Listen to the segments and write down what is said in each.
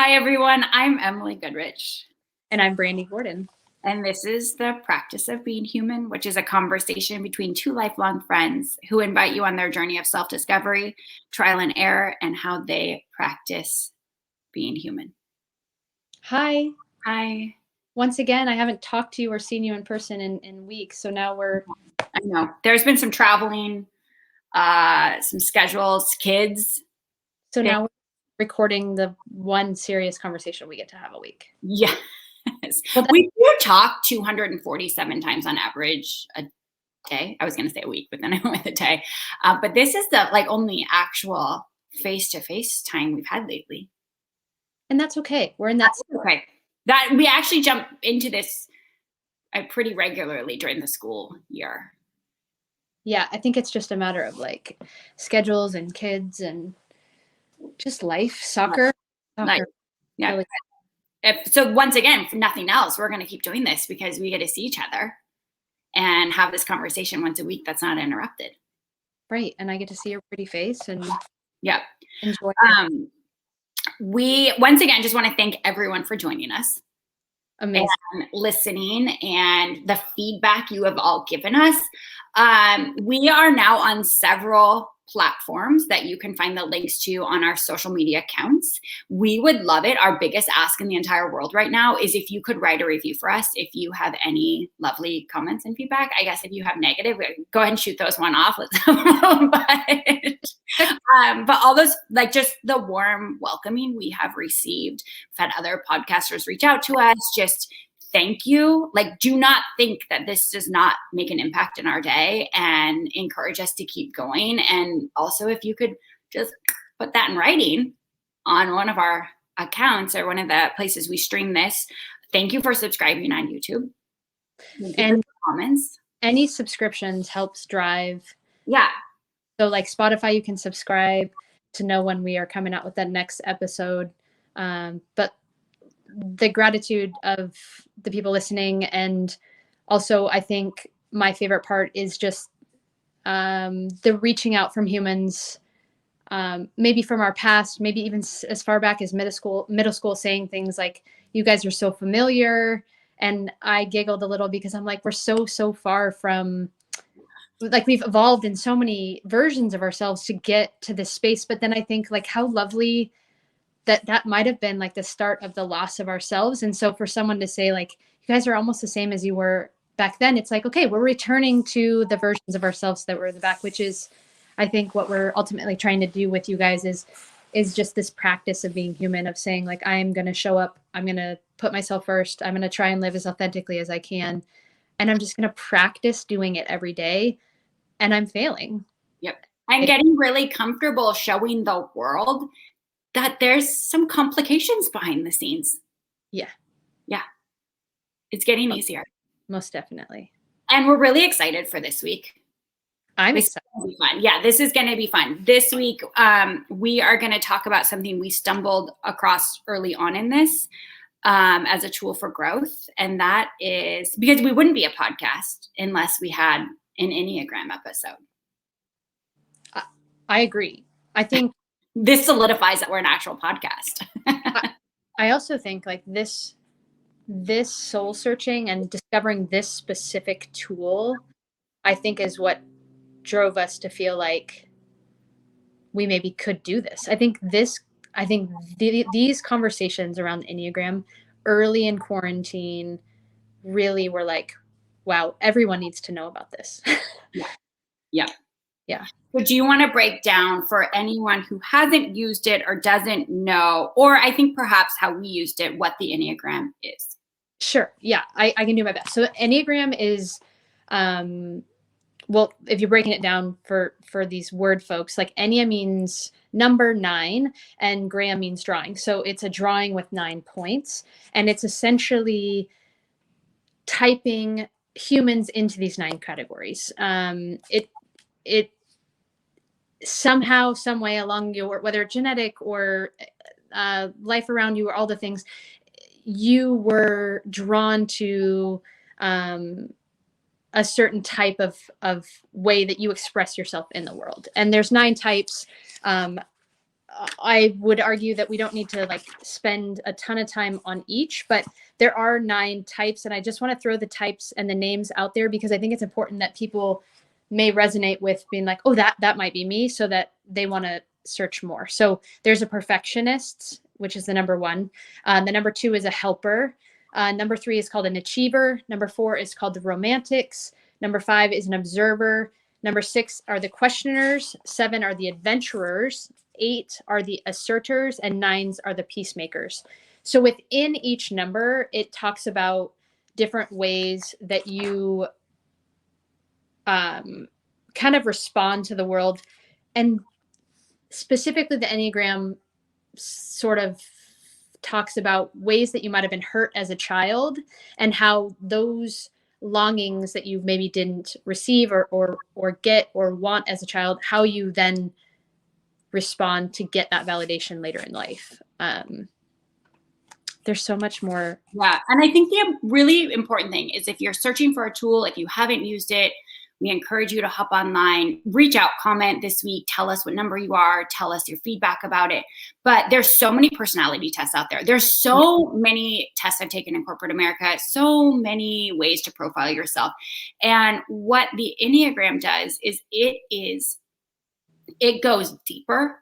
Hi, everyone. I'm Emily Goodrich. And I'm Brandi Gordon. And this is The Practice of Being Human, which is a conversation between two lifelong friends who invite you on their journey of self-discovery, trial and error, and how they practice being human. Hi. Hi. Once again, I haven't talked to you or seen you in person in weeks, so now we're... I know. There's been some traveling, some schedules, kids. So now we're recording the one serious conversation we get to have a week. Yes. Well, we do talk 247 times on average a day. I was going to say a week, but then I went with a day. But this is the only actual face-to-face time we've had lately. And that's okay. We're in that. Okay. That we actually jump into this pretty regularly during the school year. Yeah, I think it's just a matter of schedules and kids and just life, soccer. Yeah. Really. So once again, if nothing else, we're going to keep doing this because we get to see each other and have this conversation once a week that's not interrupted. Right. And I get to see your pretty face and enjoy we once again just want to thank everyone for joining us. Amazing. And listening and the feedback you have all given us. We are now on several platforms that you can find the links to on our social media accounts. We would love it. Our biggest ask in the entire world right now is if you could write a review for us. If you have any lovely comments and feedback, I guess if you have negative, go ahead and shoot those one off. But all those, just the warm welcoming we have received. We've had other podcasters reach out to us, just thank you. Do not think that this does not make an impact in our day and encourage us to keep going. And also, if you could just put that in writing on one of our accounts or one of the places we stream this. Thank you for subscribing on YouTube. And comments. Any subscriptions helps drive. Yeah. So Spotify, you can subscribe to know when we are coming out with that next episode. But the gratitude of the people listening. And also, I think my favorite part is just the reaching out from humans, maybe from our past, maybe even as far back as middle school, saying things like, you guys are so familiar. And I giggled a little because I'm like, we're so far from, we've evolved in so many versions of ourselves to get to this space. But then I think how lovely that might have been the start of the loss of ourselves. And so for someone to say you guys are almost the same as you were back then, it's okay, we're returning to the versions of ourselves that were in the back, which is, I think, what we're ultimately trying to do with you guys is just this practice of being human, of saying I'm going to show up, I'm going to put myself first, I'm going to try and live as authentically as I can. And I'm just going to practice doing it every day. And I'm failing. Yep. I'm getting really comfortable showing the world that there's some complications behind the scenes. Yeah. Yeah. It's getting easier. Most definitely. And we're really excited for this week. I'm excited. Fun. Yeah, this is going to be fun. This week, we are going to talk about something we stumbled across early on in this as a tool for growth. And that is because we wouldn't be a podcast unless we had an Enneagram episode. I agree. I think this solidifies that we're an actual podcast. I also think this soul searching and discovering this specific tool, I think, is what drove us to feel like we maybe could do this. I think these conversations around the Enneagram early in quarantine really were wow, everyone needs to know about this. Yeah. So do you want to break down for anyone who hasn't used it or doesn't know, or I think perhaps how we used it, what the Enneagram is? Sure. Yeah, I can do my best. So Enneagram is, well, if you're breaking it down for these word folks, Ennea means number 9 and gram means drawing. So it's a drawing with 9 points. And it's essentially typing humans into these 9 categories. It somehow, some way along whether genetic or life around you or all the things, you were drawn to a certain type of way that you express yourself in the world. And there's 9 types. I would argue that we don't need to like spend a ton of time on each, but there are 9 types. And I just want to throw the types and the names out there because I think it's important that people may resonate with being like, oh, that might be me, so that they want to search more. So there's a perfectionist, which is the number 1. The number 2 is a helper. Number 3 is called an achiever. Number 4 is called the romantics. Number 5 is an observer. Number 6 are the questioners. 7 are the adventurers. 8 are the asserters, and 9s are the peacemakers. So within each number, it talks about different ways that you kind of respond to the world. And specifically, the Enneagram sort of talks about ways that you might have been hurt as a child and how those longings that you maybe didn't receive or get or want as a child, how you then respond to get that validation later in life. There's so much more. Yeah. And I think the really important thing is if you're searching for a tool, if you haven't used it, we encourage you to hop online, reach out, comment this week, tell us what number you are, tell us your feedback about it. But there's so many personality tests out there. There's so many tests I've taken in corporate America, so many ways to profile yourself. And what the Enneagram does is it goes deeper,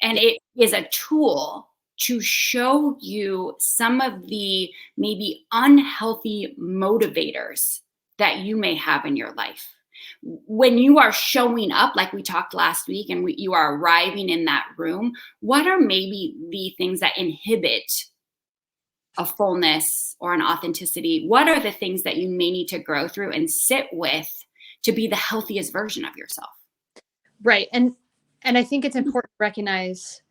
and it is a tool to show you some of the maybe unhealthy motivators that you may have in your life. When you are showing up, like we talked last week, and you are arriving in that room, what are maybe the things that inhibit a fullness or an authenticity? What are the things that you may need to grow through and sit with to be the healthiest version of yourself? Right. And I think it's important to recognize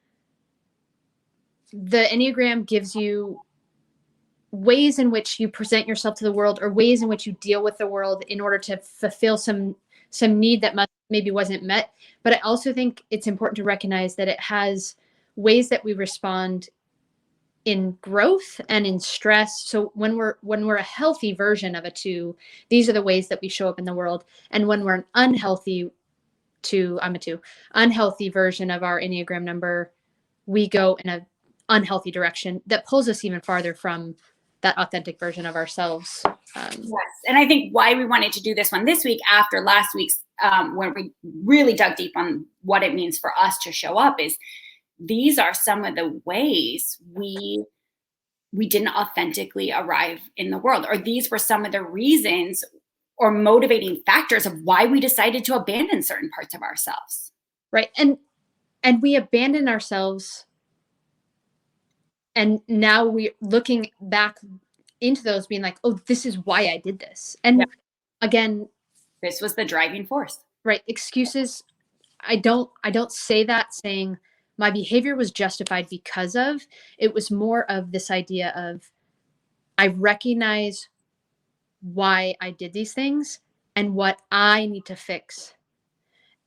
the Enneagram gives you ways in which you present yourself to the world, or ways in which you deal with the world in order to fulfill some need that maybe wasn't met. But I also think it's important to recognize that it has ways that we respond in growth and in stress. So when we're a healthy version of a 2, these are the ways that we show up in the world. And when we're an unhealthy 2, I'm a 2, unhealthy version of our Enneagram number, we go in an unhealthy direction that pulls us even farther from that authentic version of ourselves. Yes. And I think why we wanted to do this one this week after last week's, when we really dug deep on what it means for us to show up, is these are some of the ways we didn't authentically arrive in the world, or these were some of the reasons or motivating factors of why we decided to abandon certain parts of ourselves. Right. And we abandon ourselves. And now we're looking back into those being like, oh, this is why I did this. And again, this was the driving force. Right. Excuses. I don't say that saying my behavior was justified because of. It was more of this idea of I recognize why I did these things and what I need to fix.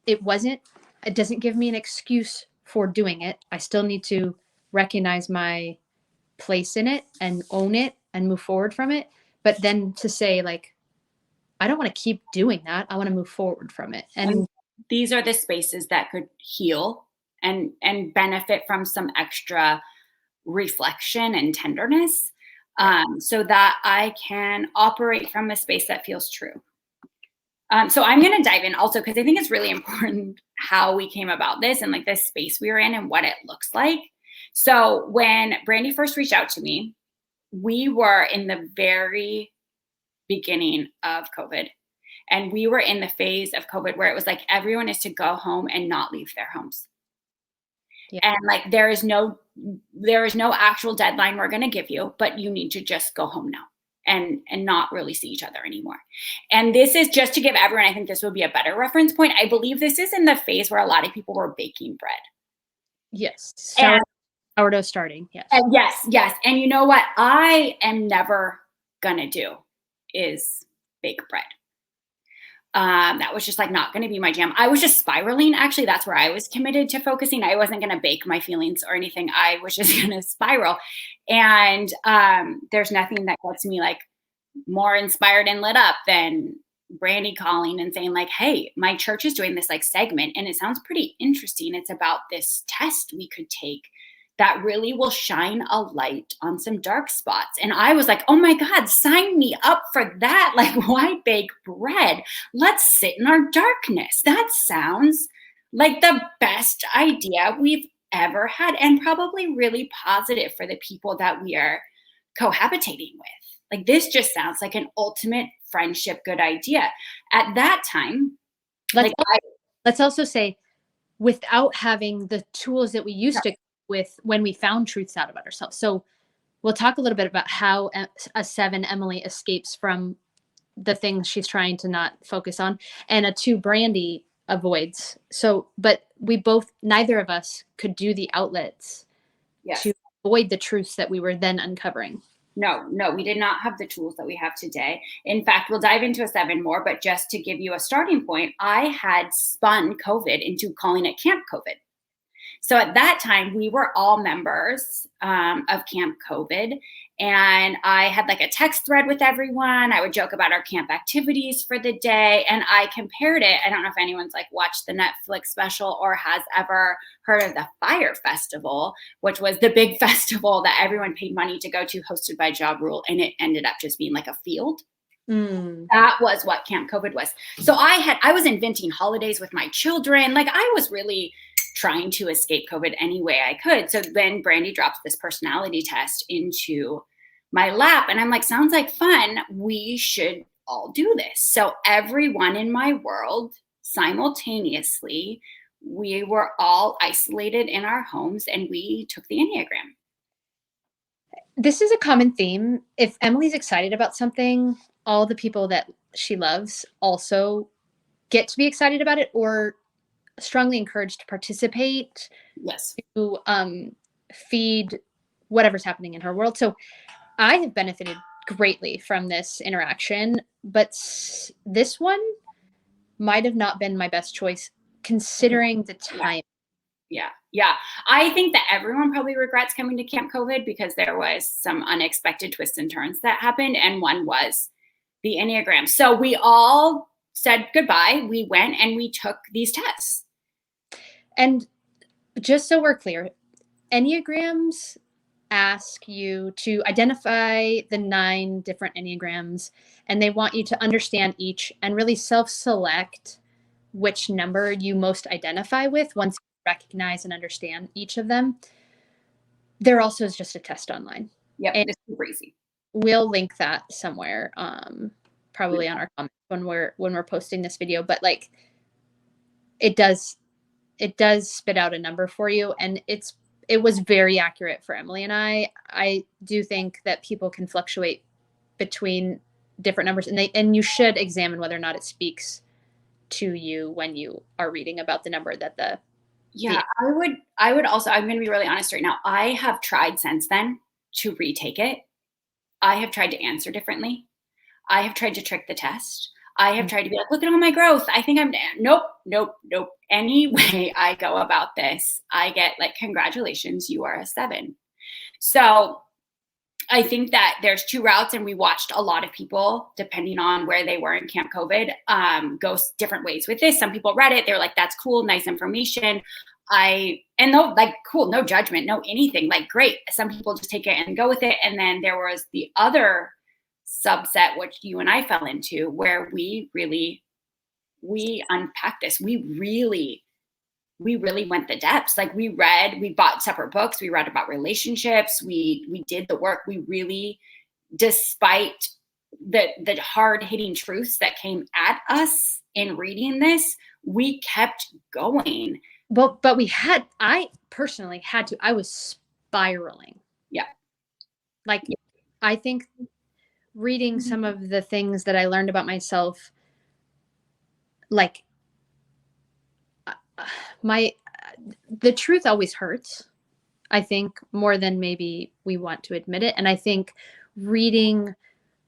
It doesn't give me an excuse for doing it. I still need to recognize my place in it and own it and move forward from it. But then to say, like, I don't want to keep doing that. I want to move forward from it. And these are the spaces that could heal and benefit from some extra reflection and tenderness, so that I can operate from a space that feels true. So I'm going to dive in also, because I think it's really important how we came about this and like the space we were in and what it looks like. So when Brandi first reached out to me, we were in the very beginning of COVID. And we were in the phase of COVID where it was like everyone is to go home and not leave their homes. Yeah. And like there is no actual deadline we're going to give you, but you need to just go home now and not really see each other anymore. And this is just to give everyone, I think this would be a better reference point. I believe this is in the phase where a lot of people were baking bread. Yes. Sourdough starting. Yes. And yes. And you know what I am never going to do is bake bread. That was just like not going to be my jam. I was just spiraling. Actually, that's where I was committed to focusing. I wasn't going to bake my feelings or anything. I was just going to spiral. And there's nothing that gets me like more inspired and lit up than Brandi calling and saying like, hey, my church is doing this like segment and it sounds pretty interesting. It's about this test we could take that really will shine a light on some dark spots. And I was like, oh my God, sign me up for that. Like, why bake bread? Let's sit in our darkness. That sounds like the best idea we've ever had, and probably really positive for the people that we are cohabitating with. Like, this just sounds like an ultimate friendship good idea. At that time, let's also say, without having the tools that we used to with when we found truths out about ourselves. So we'll talk a little bit about how a 7 Emily escapes from the things she's trying to not focus on, and a 2 Brandi avoids. So, but neither of us could do the outlets to avoid the truths that we were then uncovering. No, we did not have the tools that we have today. In fact, we'll dive into a 7 more, but just to give you a starting point, I had spun COVID into calling it Camp COVID. So at that time, we were all members of Camp COVID, and I had like a text thread with everyone. I would joke about our camp activities for the day, and I compared it. I don't know if anyone's like watched the Netflix special or has ever heard of the Fire Festival, which was the big festival that everyone paid money to go to, hosted by Ja Rule, and it ended up just being like a field. That was what Camp COVID was. So I was inventing holidays with my children. Like, I was really trying to escape COVID any way I could. So then Brandi drops this personality test into my lap, and I'm like, sounds like fun. We should all do this. So everyone in my world, simultaneously, we were all isolated in our homes, and we took the Enneagram. This is a common theme. If Emily's excited about something, all the people that she loves also get to be excited about it, or strongly encouraged to participate. Yes. To feed whatever's happening in her world. So I have benefited greatly from this interaction, but this one might have not been my best choice considering the time. Yeah. I think that everyone probably regrets coming to Camp COVID because there was some unexpected twists and turns that happened, and one was the Enneagram. So we all said goodbye. We went and we took these tests. And just so we're clear, Enneagrams ask you to identify the 9 different Enneagrams, and they want you to understand each and really self-select which number you most identify with once you recognize and understand each of them. There also is just a test online. Yeah, it's super easy. We'll link that somewhere, probably on our comments when we're posting this video. But like, it does spit out a number for you, and it was very accurate for Emily and I. I do think that people can fluctuate between different numbers, and you should examine whether or not it speaks to you when you are reading about the number that I would also, I'm going to be really honest right now. I have tried since then to retake it. I have tried to answer differently. I have tried to trick the test. I have tried to be like, look at all my growth. I think I'm, nope. Any way I go about this, I get like, congratulations, you are a 7. So I think that there's 2 routes, and we watched a lot of people, depending on where they were in Camp COVID, go different ways with this. Some people read it. They were like, that's cool. Nice information. Cool, no judgment, no anything, like, great. Some people just take it and go with it. And then there was the other subset, which you and I fell into, where we unpacked this. We really went the depths. Like, we bought separate books. We read about relationships. We did the work. We really, despite the hard hitting truths that came at us in reading this, we kept going. But I personally had to. I was spiraling. Yeah. Like, I think reading some of the things that I learned about myself, like, the truth always hurts, I think, more than maybe we want to admit it. And I think reading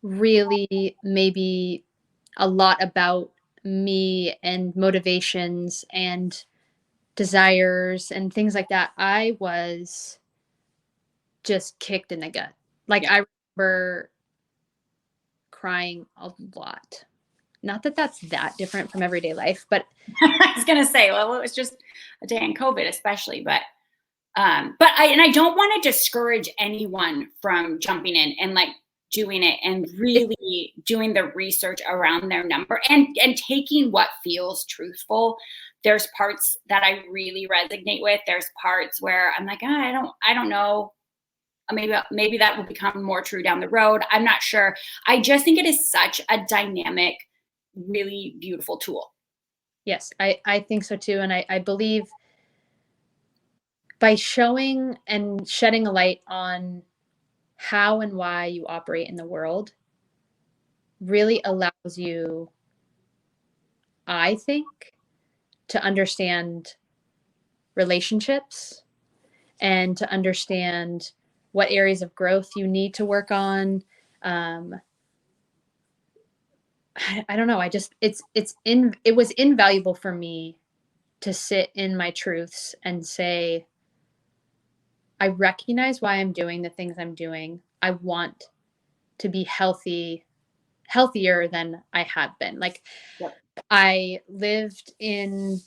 really maybe a lot about me and motivations and desires and things like that, I was just kicked in the gut. Like, I remember crying a lot not that that's that different from everyday life, but I was gonna say, well, it was just a day in COVID, especially, but I don't want to discourage anyone from jumping in and like doing it and really doing the research around their number and taking what feels truthful. There's parts that I really resonate with. There's parts where I'm like, I don't know. Maybe that will become more true down the road. I'm not sure. I just think it is such a dynamic, really beautiful tool. yes, I think so too. And I believe by showing and shedding a light on how and why you operate in the world really allows you, I think, to understand relationships and to understand what areas of growth you need to work on. I don't know. It was invaluable for me to sit in my truths and say, I recognize why I'm doing the things I'm doing. I want to be healthier than I have been. Like, Yep. I lived in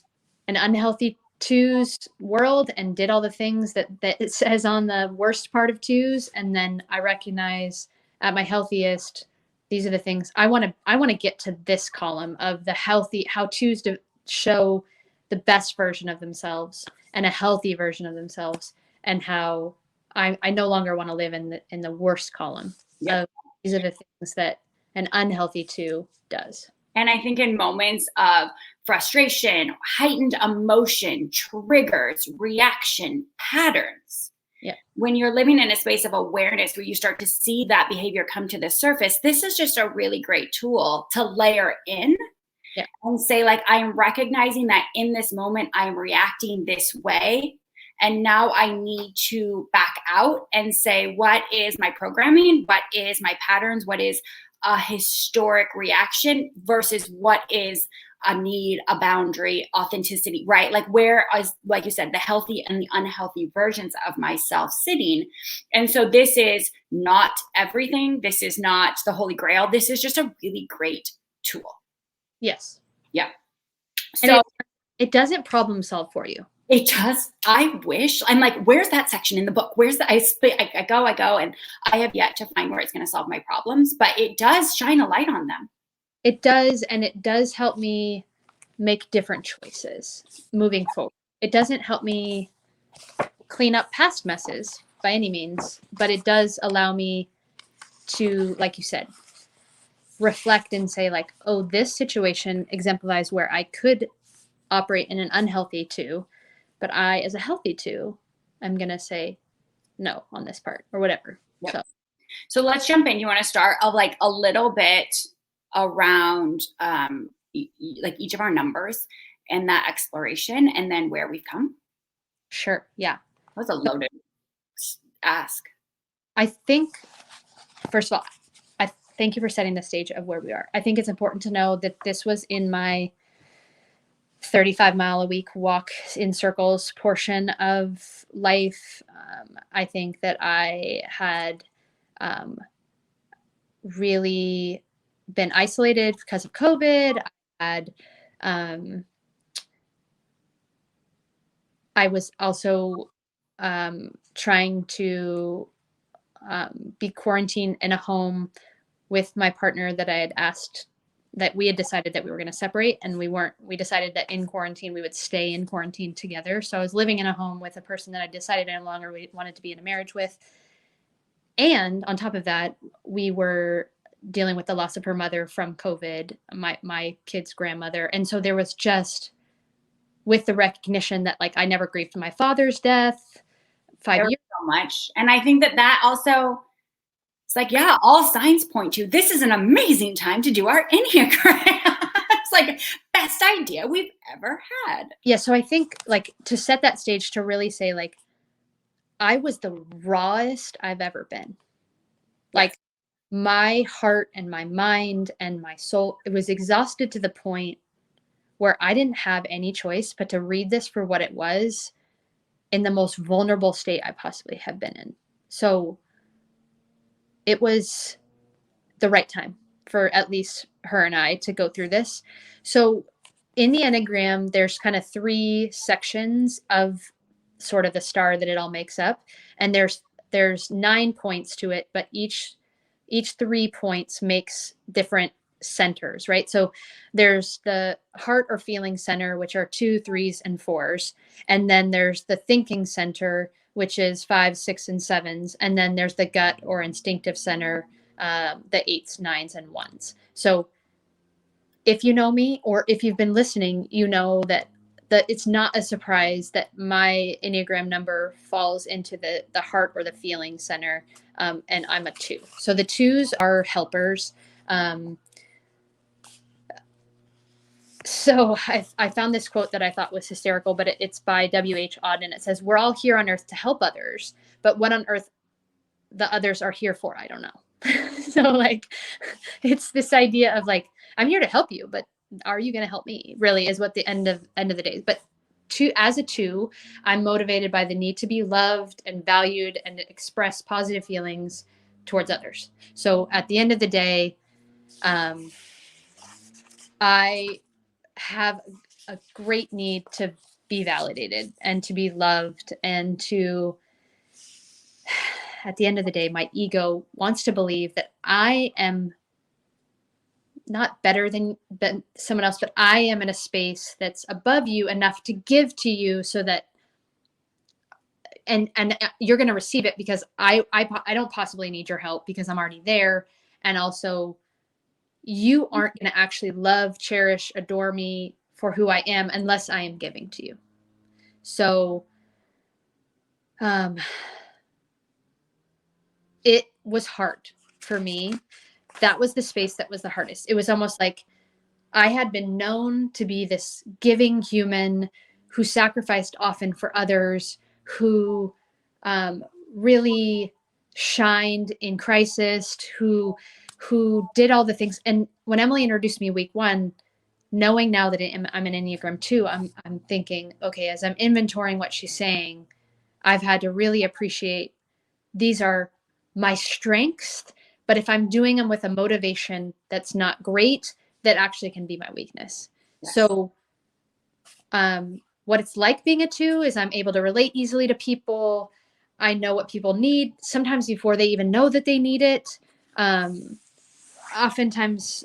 an unhealthy twos world and did all the things that it says on the worst part of twos. And then I recognize at my healthiest, these are the things I want to get to this column of the healthy, how twos to show the best version of themselves and a healthy version of themselves, and how I no longer want to live in the worst column. Yep. These are the things that an unhealthy two does. And I think in moments of frustration, heightened emotion, triggers, reaction, patterns, when you're living in a space of awareness where you start to see that behavior come to the surface, this is just a really great tool to layer in and say, like, I am recognizing that in this moment, I'm reacting this way. And now I need to back out and say, what is my programming? What is my patterns? What is a historic reaction versus what is a need, a boundary, authenticity, right? Like, where is, like you said, the healthy and the unhealthy versions of myself sitting. And so this is not everything. This is not the holy grail. This is just a really great tool. Yes. Yeah. So and it doesn't problem solve for you. It does. I wish. I'm like, where's that section in the book? Where's the, I go, and I have yet to find where it's going to solve my problems, but it does shine a light on them. It does. And it does help me make different choices moving forward. It doesn't help me clean up past messes by any means, but it does allow me to, like you said, reflect and say, like, oh, this situation exemplifies where I could operate in an unhealthy two, but I, as a healthy two, I'm going to say no on this part or whatever. Yep. So let's jump in. You want to start of like a little bit around like each of our numbers and that exploration and then where we've come? Sure. Yeah. That was a loaded ask. I think, first of all, I thank you for setting the stage of where we are. I think it's important to know that this was in my 35-mile-a-week walk in circles portion of life. I think that I had really been isolated because of COVID. I was also trying to be quarantined in a home with my partner that I had asked, that we had decided that we were going to separate, and we decided that in quarantine we would stay in quarantine together. So I was living in a home with a person that I decided I no longer wanted to be in a marriage with. And on top of that, we were dealing with the loss of her mother from COVID, my kid's grandmother. And so there was just, with the recognition that, like, I never grieved my father's death 5 years. So much. And I think that also, it's like, yeah, all signs point to this is an amazing time to do our Enneagram. It's like best idea we've ever had. Yeah. So I think, like, to set that stage, to really say, like, I was the rawest I've ever been. Like, my heart and my mind and my soul, it was exhausted to the point where I didn't have any choice but to read this for what it was, in the most vulnerable state I possibly have been in. So it was the right time. for at least her and I to go through this. So in the Enneagram, there's kind of 3 sections of sort of the star that it all makes up. And there's 9 points to it, but each 3 points makes different centers, right? So there's the heart or feeling center, which are 2, 3s, and 4s. And then there's the thinking center, which is 5, 6, and 7s. And then there's the gut or instinctive center, the 8s, 9s, and 1s. So if you know me, or if you've been listening, you know that it's not a surprise that my Enneagram number falls into the heart or the feeling center, and I'm a 2. So the 2s are helpers. So I found this quote that I thought was hysterical, but it's by W.H. Auden. It says, "We're all here on earth to help others, but what on earth the others are here for, I don't know." So like, it's this idea of like, I'm here to help you, but are you going to help me, really, is what the end of the day is. But as a 2, I'm motivated by the need to be loved and valued and express positive feelings towards others. So at the end of the day, I have a great need to be validated and to be loved, and to, at the end of the day, my ego wants to believe that I am not better than someone else, but I am in a space that's above you enough to give to you, so that and you're going to receive it, because I don't possibly need your help because I'm already there. And also, you aren't going to actually love, cherish, adore me for who I am unless I am giving to you. So it was hard for me. That was the space that was the hardest. It was almost like I had been known to be this giving human who sacrificed often for others, who really shined in crisis, who did all the things. And when Emily introduced me week 1, knowing now that I'm an Enneagram 2, I'm thinking, okay, as I'm inventorying what she's saying, I've had to really appreciate these are my strengths, but if I'm doing them with a motivation that's not great, that actually can be my weakness. Yes. So what it's like being a 2 is I'm able to relate easily to people. I know what people need, sometimes before they even know that they need it. Oftentimes,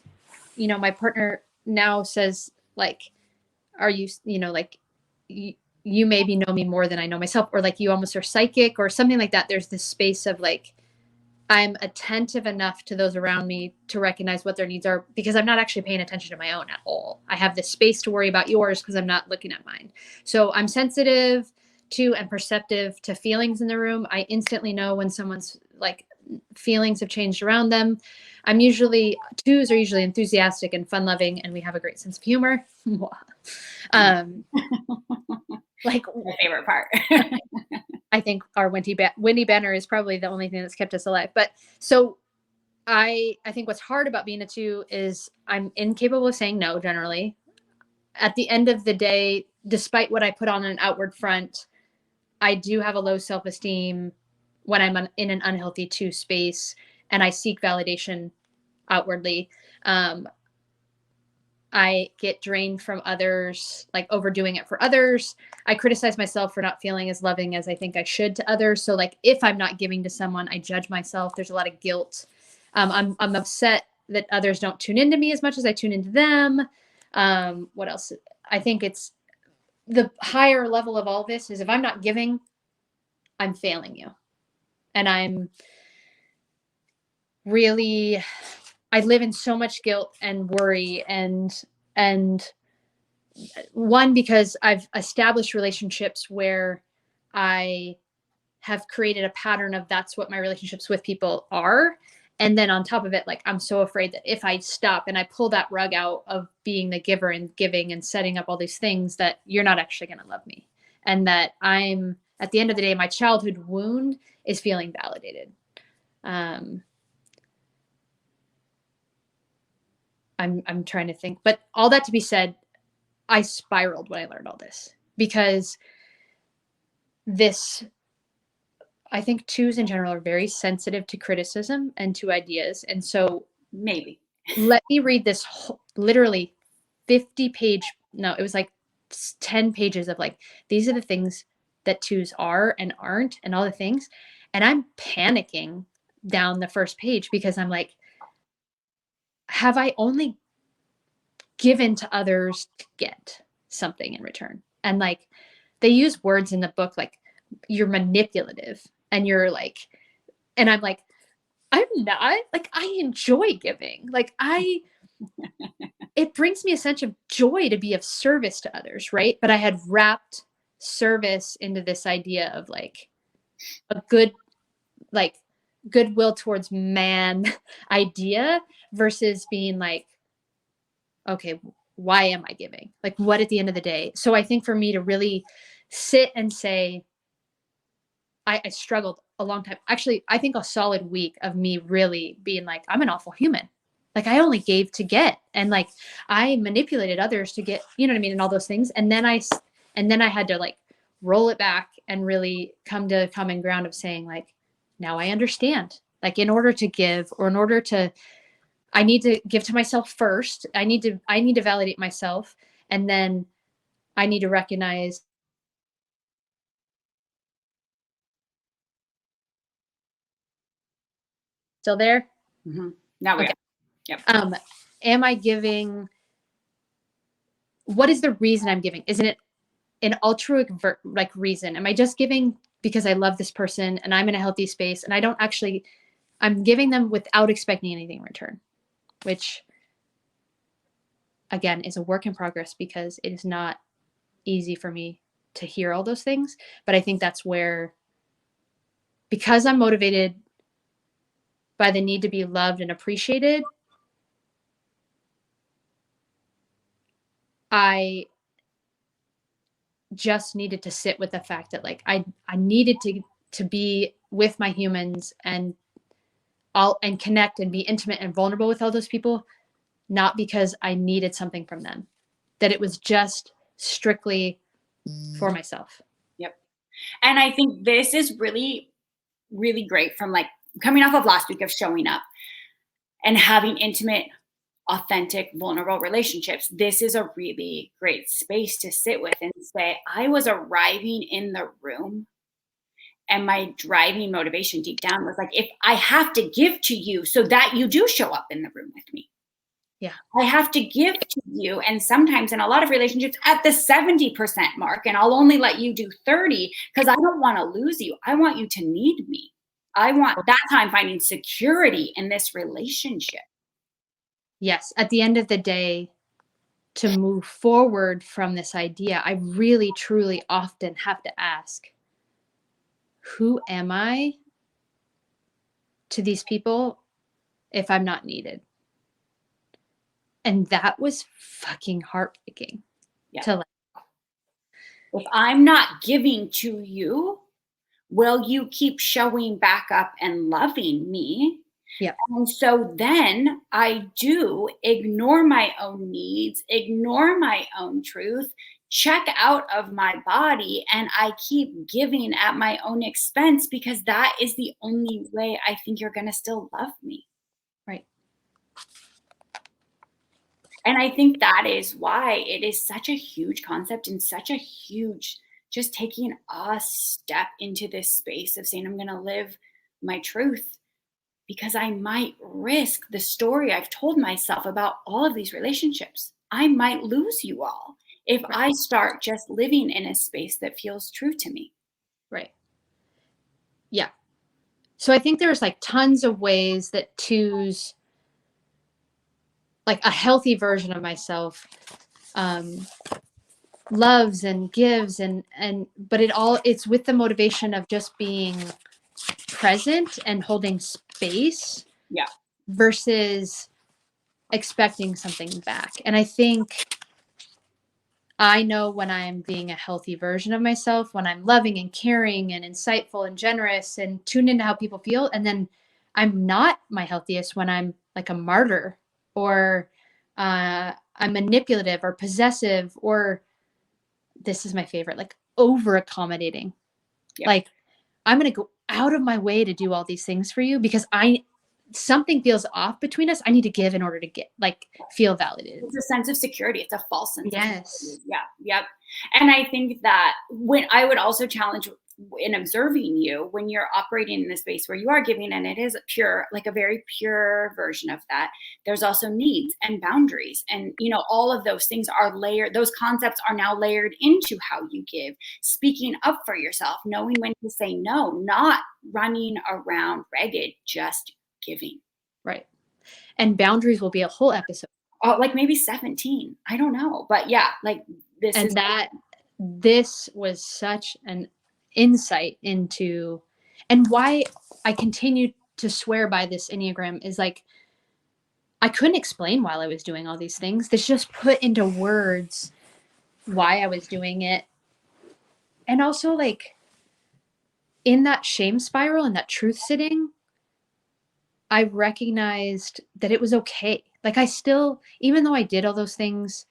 my partner now says, like, are you, like, you maybe know me more than I know myself, or like you almost are psychic or something like that. There's this space of like, I'm attentive enough to those around me to recognize what their needs are, because I'm not actually paying attention to my own at all. I have this space to worry about yours because I'm not looking at mine. So I'm sensitive to and perceptive to feelings in the room. I instantly know when someone's like feelings have changed around them. 2s are usually enthusiastic and fun loving, and we have a great sense of humor. Like my favorite part. I think our Wendy banner is probably the only thing that's kept us alive. But so I think what's hard about being a 2 is I'm incapable of saying no generally. At the end of the day, despite what I put on an outward front, I do have a low self-esteem when I'm in an unhealthy 2 space, and I seek validation outwardly. I get drained from others, like overdoing it for others. I criticize myself for not feeling as loving as I think I should to others. So like if I'm not giving to someone, I judge myself. There's a lot of guilt. I'm upset that others don't tune into me as much as I tune into them. What else? I think it's the higher level of all this is if I'm not giving, I'm failing you. And I'm really, I live in so much guilt and worry, and one, because I've established relationships where I have created a pattern of that's what my relationships with people are. And then on top of it, like, I'm so afraid that if I stop and I pull that rug out of being the giver and giving and setting up all these things, that you're not actually going to love me. And that I'm, at the end of the day, my childhood wound is feeling validated. I'm trying to think, but all that to be said, I spiraled when I learned all this, because I think 2s in general are very sensitive to criticism and to ideas. And so maybe let me read this literally 50-page, no, it was like 10 pages of like, these are the things that twos are and aren't and all the things. And I'm panicking down the first page because I'm like, have I only given to others to get something in return? And like, they use words in the book like, you're manipulative and you're like, and I'm like, I'm not, like, I enjoy giving. Like, it brings me a sense of joy to be of service to others, right? But I had wrapped service into this idea of like a good, like, goodwill towards man idea versus being like, okay, why am I giving? Like, what at the end of the day? So I think for me to really sit and say, I struggled a long time. Actually, I think a solid week of me really being like, I'm an awful human. Like, I only gave to get, and like, I manipulated others to get, you know what I mean? And all those things. And then I had to like roll it back and really come to common ground of saying like, now I understand, like, in order to give, or in order to, I need to give to myself first. I need to validate myself. And then I need to recognize. Still there? Mm-hmm. Now we Okay. are. Yep. Am I giving? What is the reason I'm giving? Isn't it an altruistic like reason? Am I just giving because I love this person and I'm in a healthy space and I don't actually, I'm giving them without expecting anything in return, which again is a work in progress because it is not easy for me to hear all those things. But I think that's where, because I'm motivated by the need to be loved and appreciated, I just needed to sit with the fact that like I needed to be with my humans and connect and be intimate and vulnerable with all those people, not because I needed something from them, that it was just strictly for myself. Yep. And I think this is really, really great from like coming off of last week of showing up and having intimate, authentic, vulnerable relationships. This is a really great space to sit with and say, I was arriving in the room and my driving motivation deep down was like, if I have to give to you so that you do show up in the room with me. Yeah. I have to give to you. And sometimes in a lot of relationships at the 70% mark, and I'll only let you do 30 because I don't want to lose you. I want you to need me. I want, that's how I'm finding security in this relationship. Yes. At the end of the day, to move forward from this idea, I really, truly often have to ask, who am I to these people if I'm not needed? And that was fucking heartbreaking. Yeah. To like, if I'm not giving to you, will you keep showing back up and loving me? yeah. And so then I do ignore my own needs, ignore my own truth, check out of my body, and I keep giving at my own expense because that is the only way I think you're going to still love me. Right. And I think that is why it is such a huge concept and such a huge, just taking a step into this space of saying, I'm going to live my truth, because I might risk the story I've told myself about all of these relationships. I might lose you all if I start just living in a space that feels true to me. Right. Yeah. So I think there's like tons of ways that twos, like a healthy version of myself, loves and gives but it's with the motivation of just being present and holding space. Yeah. Versus expecting something back. And I think I know when I'm being a healthy version of myself, when I'm loving and caring and insightful and generous and tuned into how people feel. And then I'm not my healthiest when I'm like a martyr or I'm manipulative or possessive, or this is my favorite, like over accommodating. Yep. Like, I'm going to go out of my way to do all these things for you because something feels off between us, I need to give in order to get feel validated. It's a sense of security. It's a false sense of Yes. security. Yeah. Yep. And I think that when I would also challenge in observing you when you're operating in this space where you are giving, and it is pure, like a very pure version of that, there's also needs and boundaries, and all of those things are layered. Those concepts are now layered into how you give, speaking up for yourself, knowing when to say no, not running around ragged, just giving. Right. And boundaries will be a whole episode. Oh, like maybe 17. I don't know. But yeah, like this was such an insight into, and why I continue to swear by this Enneagram is like, I couldn't explain while I was doing all these things. This just put into words why I was doing it. And also like in that shame spiral and that truth sitting, I recognized that it was okay. Like I still, even though I did all those things,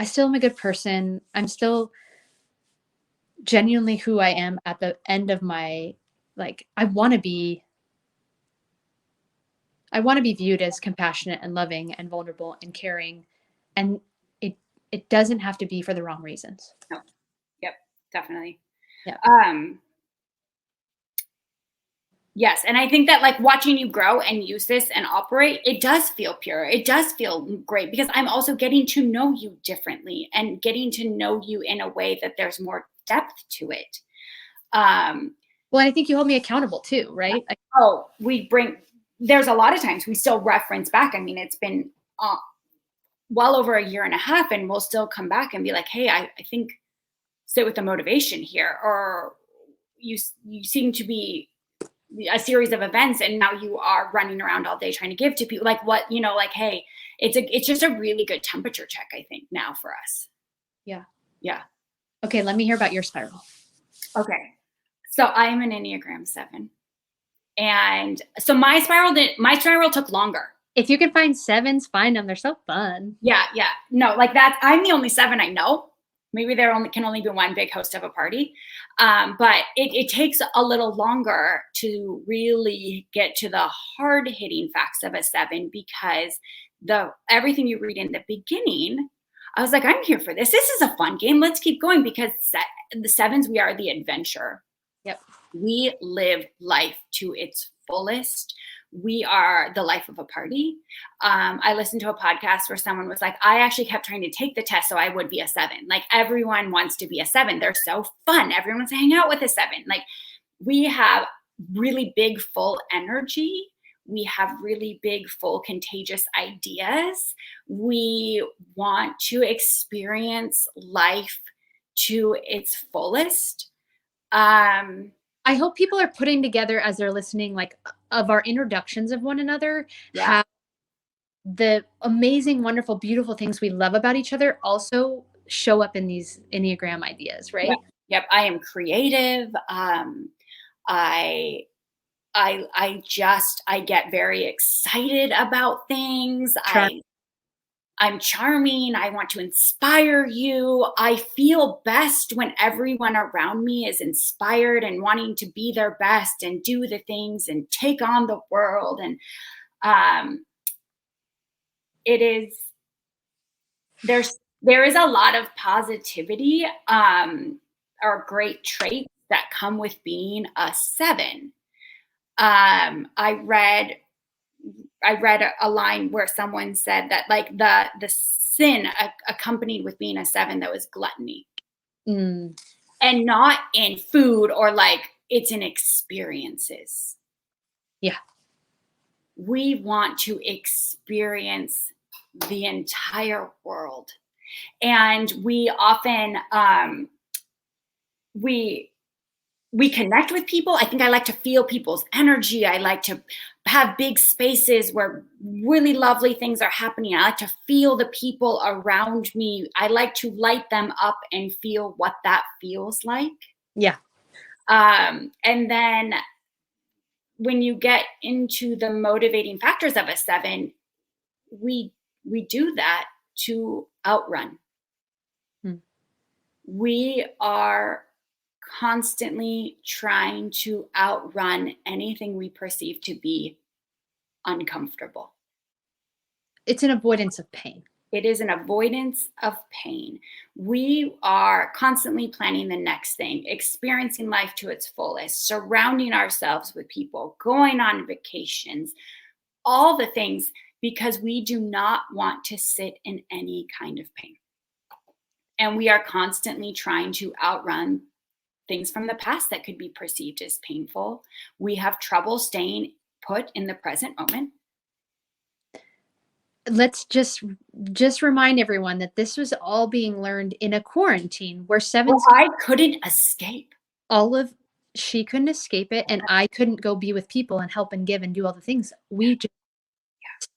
I still am a good person. I'm still genuinely who I am at the end of my, like, I want to be viewed as compassionate and loving and vulnerable and caring. And it doesn't have to be for the wrong reasons. No. Yep, definitely. Yeah. Yes. And I think that like watching you grow and use this and operate, it does feel pure. It does feel great because I'm also getting to know you differently and getting to know you in a way that there's more depth to it. Well, I think you hold me accountable too, right? There's a lot of times we still reference back. I mean, it's been well over a year and a half, and we'll still come back and be like, hey, I think sit with the motivation here, or you seem to be a series of events and now you are running around all day trying to give to people. Like what, like, hey, it's just a really good temperature check, I think, now for us. Yeah. Yeah. Okay, let me hear about your spiral. Okay. So I am an Enneagram 7. And so my spiral took longer. If you can find 7s, find them. They're so fun. Yeah. Yeah. No, like I'm the only 7 I know. Maybe there can only be one big host of a party. But it takes a little longer to really get to the hard hitting facts of a 7, because everything you read in the beginning, I was like, I'm here for this. This is a fun game. Let's keep going, because the 7s, we are the adventure. Yep. We live life to its fullest. We are the life of a party. I listened to a podcast where someone was like, I actually kept trying to take the test so I would be a 7. Like everyone wants to be a 7. They're so fun. Everyone wants to hang out with a 7. Like we have really big, full energy. We have really big, full, contagious ideas. We want to experience life to its fullest. I hope people are putting together as they're listening, like of our introductions of one another, how the amazing, wonderful, beautiful things we love about each other also show up in these Enneagram ideas, right? Yep. I am creative. I get very excited about things. I'm charming. I want to inspire you. I feel best when everyone around me is inspired and wanting to be their best and do the things and take on the world. And there is a lot of positivity or great traits that come with being a 7. I read a line where someone said that like the sin accompanied with being a 7, that was gluttony. And not in food, or like it's in experiences. Yeah. We want to experience the entire world. And we often, we connect with people. I think I like to feel people's energy. I like to have big spaces where really lovely things are happening. I like to feel the people around me. I like to light them up and feel what that feels like. Yeah. And then when you get into the motivating factors of a 7, we do that to outrun. We are constantly trying to outrun anything we perceive to be uncomfortable. It's an avoidance of pain. It is an avoidance of pain. We are constantly planning the next thing, experiencing life to its fullest, surrounding ourselves with people, going on vacations, all the things, because we do not want to sit in any kind of pain. And we are constantly trying to outrun things from the past that could be perceived as painful. We have trouble staying put in the present moment. Let's just remind everyone that this was all being learned in a quarantine where I couldn't escape. She couldn't escape it, and I couldn't go be with people and help and give and do all the things. We just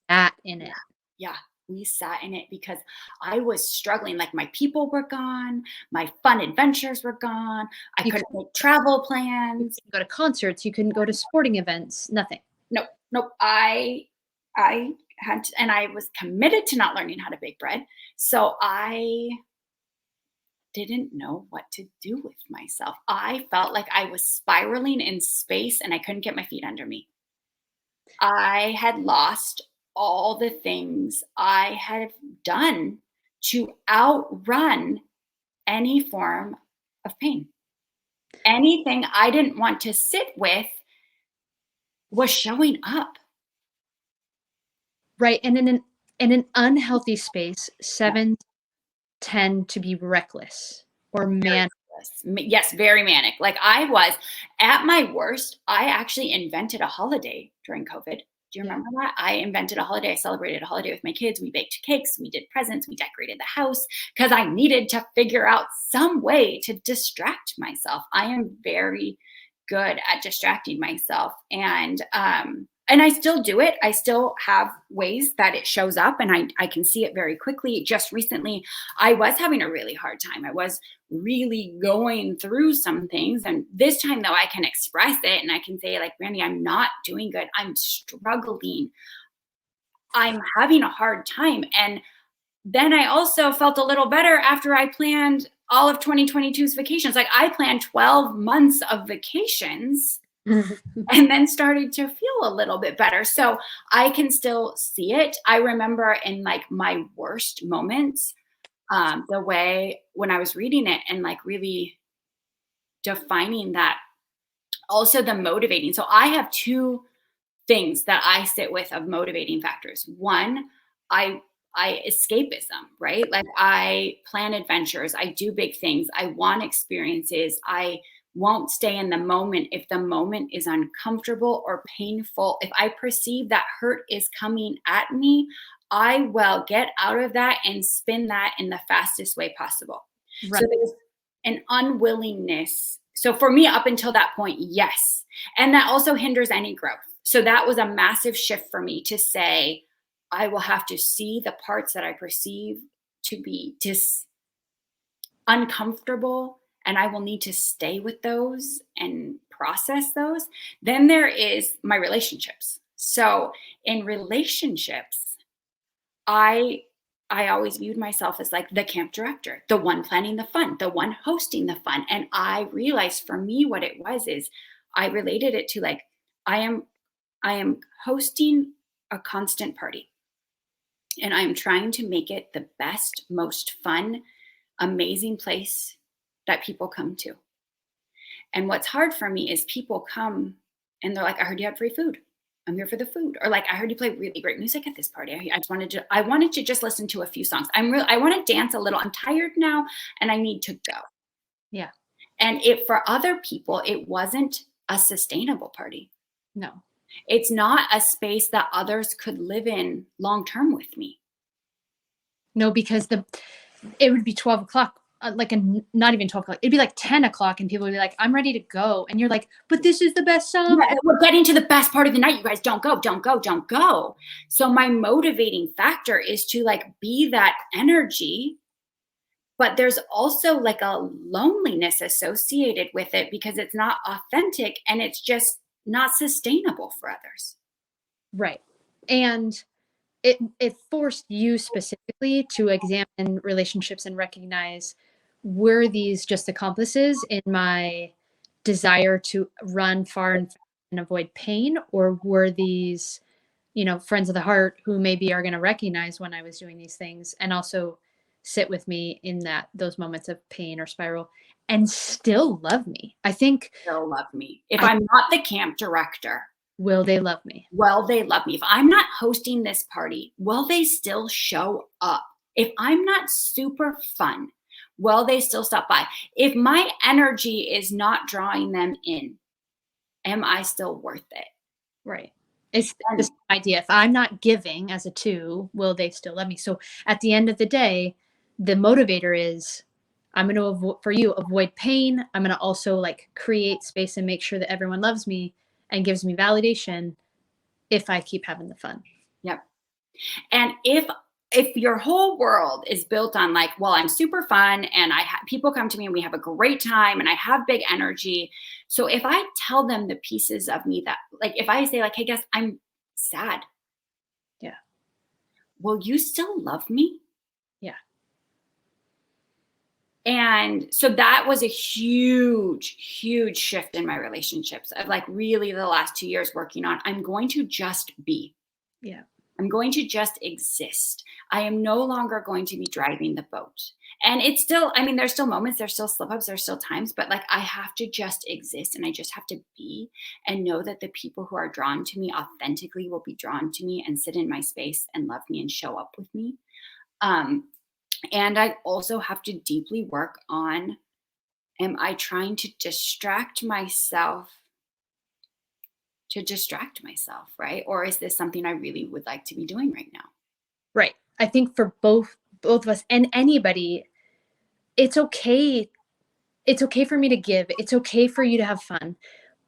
sat in it. Yeah, we sat in it because I was struggling. Like, my people were gone, my fun adventures were gone. I couldn't make travel plans. You couldn't go to concerts. You couldn't go to sporting events. Nothing. Nope. I had to, and I was committed to not learning how to bake bread. So I didn't know what to do with myself. I felt like I was spiraling in space and I couldn't get my feet under me. I had lost all the things I had done to outrun any form of pain. Anything I didn't want to sit with was showing up. Right. And in an unhealthy space, sevens tend to be reckless or manic. Yes, very manic. Like, I was at my worst. I actually invented a holiday during COVID. Do you remember that? I invented a holiday. I celebrated a holiday with my kids. We baked cakes. We did presents. We decorated the house because I needed to figure out some way to distract myself. I am very good at distracting myself. And I still do it. I still have ways that it shows up, and I can see it very quickly. Just recently, I was having a really hard time. I was really going through some things. And this time, though, I can express it and I can say, like, Brandi, I'm not doing good. I'm struggling. I'm having a hard time. And then I also felt a little better after I planned all of 2022's vacations. Like, I planned 12 months of vacations and then started to feel a little bit better. So I can still see it. I remember in, like, my worst moments, the way when I was reading it and, like, really defining that, also the motivating. So I have two things that I sit with of motivating factors. One, I escapism, right? Like, I plan adventures. I do big things. I want experiences. I won't stay in the moment if the moment is uncomfortable or painful. If I perceive that hurt is coming at me, I will get out of that and spin that in the fastest way possible. Right. So there's an unwillingness. So for me, up until that point, yes. And that also hinders any growth. So that was a massive shift for me to say, I will have to see the parts that I perceive to be uncomfortable, and I will need to stay with those and process those. Then there is my relationships. So in relationships, I always viewed myself as, like, the camp director, the one planning the fun, the one hosting the fun. And I realized for me what it was is I related it to, like, I am hosting a constant party, and I'm trying to make it the best, most fun, amazing place that people come to. And what's hard for me is people come and they're like, I heard you had free food. I'm here for the food. Or, like, I heard you play really great music at this party. I wanted to just listen to a few songs. I want to dance a little. I'm tired now and I need to go. Yeah. And for other people, it wasn't a sustainable party. No. It's not a space that others could live in long-term with me. No, because it would be 12 o'clock. Not even 12 o'clock. It'd be like 10 o'clock and people would be like, I'm ready to go. And you're like, but this is the best song. Yeah, we're getting to the best part of the night. You guys don't go. So my motivating factor is to, like, be that energy, but there's also, like, a loneliness associated with it because it's not authentic and it's just not sustainable for others. Right. And it forced you specifically to examine relationships and recognize, were these just accomplices in my desire to run far and avoid pain, or were these, friends of the heart who maybe are going to recognize when I was doing these things and also sit with me in those moments of pain or spiral and still love me. I think They'll love me. If I'm not the camp director, will they love me? will they love me? If I'm not hosting this party, will they still show up? If I'm not super fun, will they still stop by? If my energy is not drawing them in, am I still worth it? Right. It's this idea. If I'm not giving as a 2, will they still love me? So at the end of the day, the motivator is I'm going to avoid pain. I'm going to also like create space and make sure that everyone loves me and gives me validation if I keep having the fun. Yep. And if your whole world is built on like, well, I'm super fun and people come to me and we have a great time and I have big energy. So if I tell them the pieces of me that, like, if I say like, hey, guess I'm sad. Yeah. Will you still love me? Yeah. And so that was a huge, huge shift in my relationships of like really the last 2 years working on, I'm going to just be. Yeah. I'm going to just exist. I am no longer going to be driving the boat. And it's still, I mean, there's still moments, there's still slip ups, there's still times, but like I have to just exist and I just have to be and know that the people who are drawn to me authentically will be drawn to me and sit in my space and love me and show up with me. And I also have to deeply work on, am I trying to distract myself, right? Or is this something I really would like to be doing right now? Right. I think for both of us and anybody, it's okay. It's okay for me to give. It's okay for you to have fun.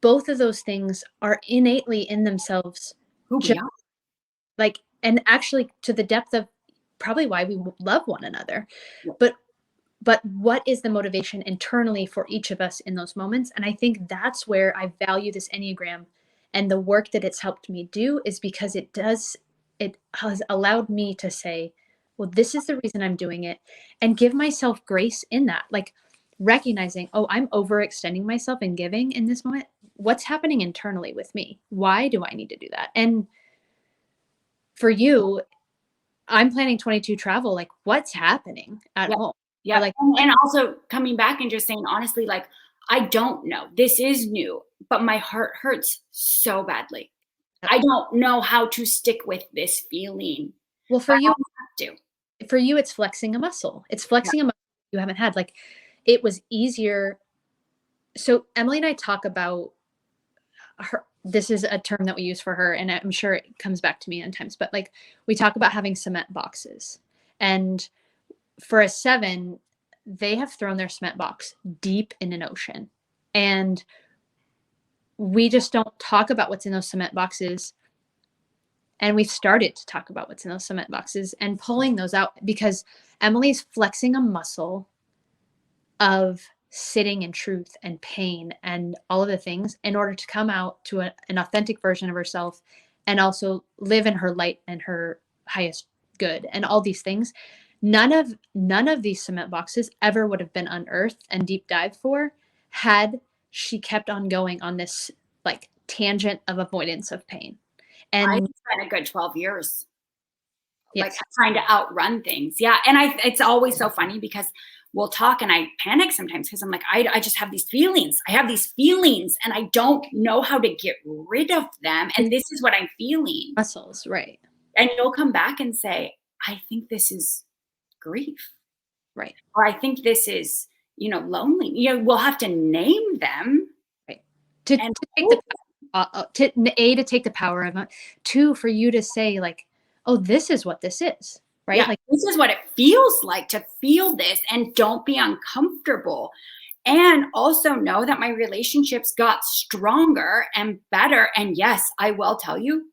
Both of those things are innately in themselves. Like, and actually to the depth of probably why we love one another. Yeah. But what is the motivation internally for each of us in those moments? And I think that's where I value this Enneagram and the work that it's helped me do, is because it has allowed me to say, well, this is the reason I'm doing it, and give myself grace in that. Like recognizing, oh, I'm overextending myself and giving in this moment. What's happening internally with me? Why do I need to do that? And for you, I'm planning 22 travel. Like, what's happening at home? Yeah. Like, and also coming back and just saying, honestly, like, I don't know. This is new, but my heart hurts so badly. I don't know how to stick with this feeling. Well, for you, it's flexing a muscle. It's flexing a muscle you haven't had. Like, it was easier. So Emily and I talk about her. This is a term that we use for her, and I'm sure it comes back to me in times, but like we talk about having cement boxes. And for a 7, they have thrown their cement box deep in an ocean. And we just don't talk about what's in those cement boxes. And we've started to talk about what's in those cement boxes and pulling those out, because Emily's flexing a muscle of sitting in truth and pain and all of the things in order to come out to an authentic version of herself and also live in her light and her highest good and all these things. None of these cement boxes ever would have been unearthed and deep dived for had she kept on going on this like tangent of avoidance of pain. And I spent a good 12 years like trying to outrun things. Yeah. And it's always so funny because we'll talk and I panic sometimes because I'm like, I just have these feelings. I have these feelings and I don't know how to get rid of them. And this is what I'm feeling. Muscles, right. And you'll come back and say, I think this is grief. Right. Or I think this is, lonely. We'll have to name them. Right. To take the power of it. 2, for you to say like, oh, this is what this is. Right? Yeah, like this is what it feels like to feel this, and don't be uncomfortable. And also know that my relationships got stronger and better. And yes, I will tell you,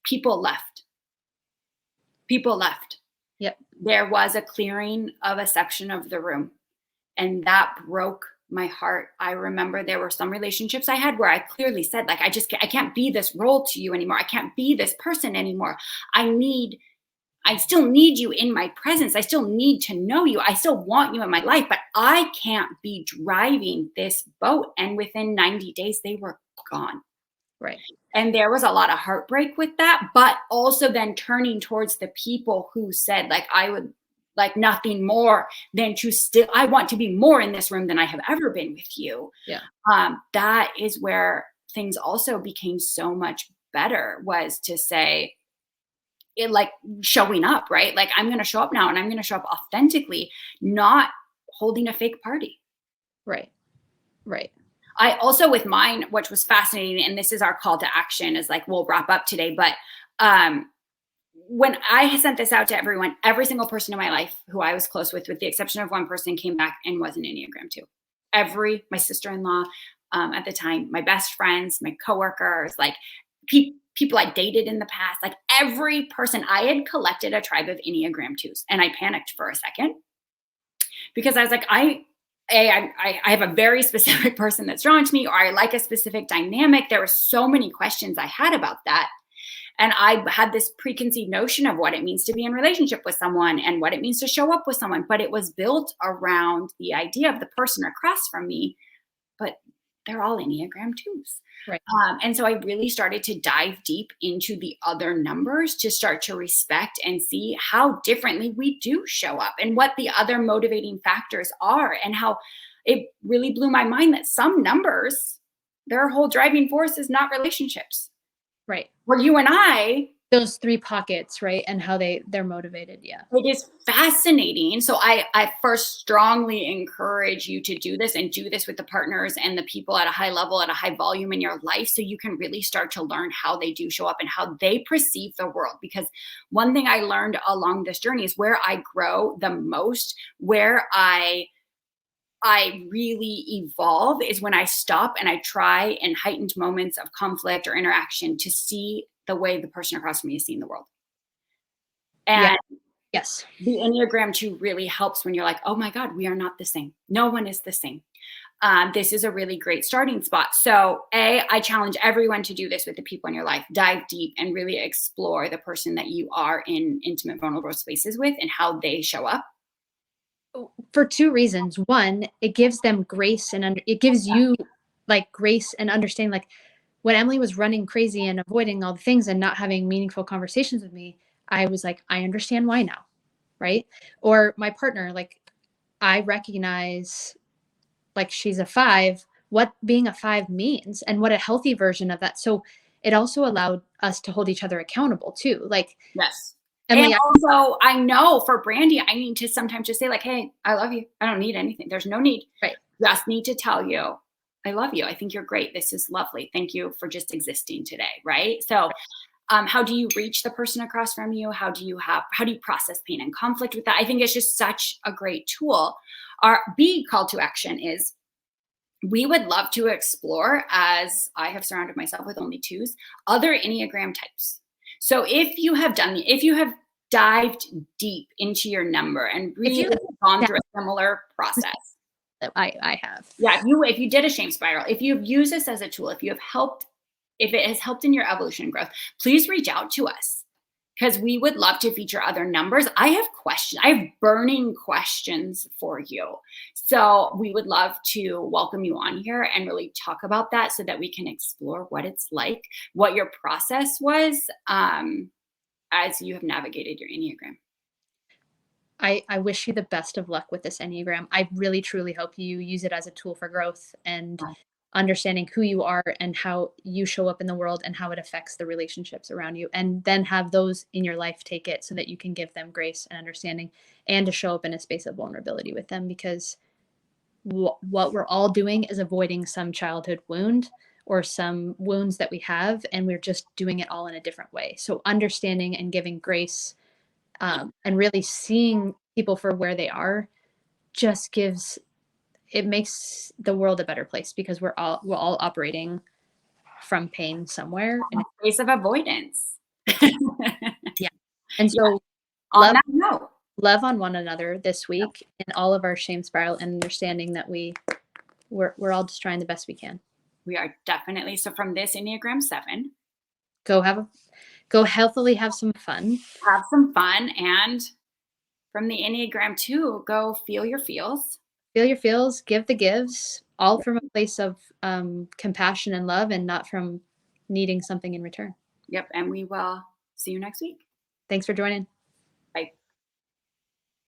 people left. Yep. There was a clearing of a section of the room, and that broke my heart. I remember there were some relationships I had where I clearly said, like, I can't be this role to you anymore. I can't be this person anymore. I still need you in my presence. I still need to know you. I still want you in my life, but I can't be driving this boat. And within 90 days, they were gone. Right. And there was a lot of heartbreak with that, but also then turning towards the people who said, like, I would like nothing more than to still, I want to be more in this room than I have ever been with you. Yeah. That is where things also became so much better, was to say, it like showing up, right? Like, I'm going to show up now, and I'm going to show up authentically, not holding a fake party. Right. Right. I also, with mine, which was fascinating, and this is our call to action, is like, we'll wrap up today, but when I sent this out to everyone, every single person in my life who I was close with the exception of one person, came back and was an Enneagram 2. My sister-in-law at the time, my best friends, my coworkers, like people I dated in the past, like every person, I had collected a tribe of Enneagram 2s, and I panicked for a second because I was like, I have a very specific person that's drawn to me, or I like a specific dynamic. There were so many questions I had about that. And I had this preconceived notion of what it means to be in relationship with someone and what it means to show up with someone. But it was built around the idea of the person across from me, but they're all Enneagram 2s. Right. And so I really started to dive deep into the other numbers to start to respect and see how differently we do show up and what the other motivating factors are, and how it really blew my mind that some numbers, their whole driving force is not relationships. Right. Where you and I, those 3 pockets, right? And how they're motivated. Yeah. it is fascinating. So I first strongly encourage you to do this, and do this with the partners and the people at a high level, at a high volume in your life, so you can really start to learn how they do show up and how they perceive the world. Because one thing I learned along this journey is where I grow the most, where I really evolve, is when I stop and I try in heightened moments of conflict or interaction to see the way the person across from me is seeing the world. And yes, the Enneagram 2 really helps when you're like, oh my God, we are not the same. No one is the same. This is a really great starting spot. So I challenge everyone to do this with the people in your life. Dive deep and really explore the person that you are in intimate, vulnerable spaces with, and how they show up. For 2 reasons. One, it gives them grace, and it gives you like grace and understanding. Like when Emily was running crazy and avoiding all the things and not having meaningful conversations with me, I was like, I understand why now, right? Or my partner, like I recognize, like, she's a 5, what being a 5 means and what a healthy version of that. So it also allowed us to hold each other accountable too. Like, yes. Emily, and also, I know for Brandi, I need to sometimes just say, like, hey, I love you. I don't need anything. There's no need. Right. Just need to tell you, I love you. I think you're great. This is lovely. Thank you for just existing today. Right. So how do you reach the person across from you? How do you process pain and conflict with that? I think it's just such a great tool. Our B call to action is, we would love to explore, as I have surrounded myself with only 2s, other Enneagram types. So if you have dived deep into your number and really gone through a similar process. I have. Yeah, if you did a shame spiral, if you've used this as a tool, if it has helped in your evolution and growth, please reach out to us, because we would love to feature other numbers. I have burning questions for you. So we would love to welcome you on here and really talk about that, so that we can explore what it's like, what your process was as you have navigated your Enneagram. I wish you the best of luck with this Enneagram. I really, truly hope you use it as a tool for growth and understanding who you are and how you show up in the world and how it affects the relationships around you. And then have those in your life take it, so that you can give them grace and understanding, and to show up in a space of vulnerability with them. Because what we're all doing is avoiding some childhood wound or some wounds that we have, and we're just doing it all in a different way. So understanding and giving grace, and really seeing people for where they are, just makes the world a better place, because we're all operating from pain somewhere, in a place of avoidance. Yeah. And so love on one another this week in all of our shame spiral, and understanding that we're all just trying the best we can. We are definitely. So from this Enneagram 7, go healthily have some fun. And from the Enneagram 2, go feel your feels. Feel your feels, give the gives, all from a place of compassion and love, and not from needing something in return. Yep. And we will see you next week. Thanks for joining.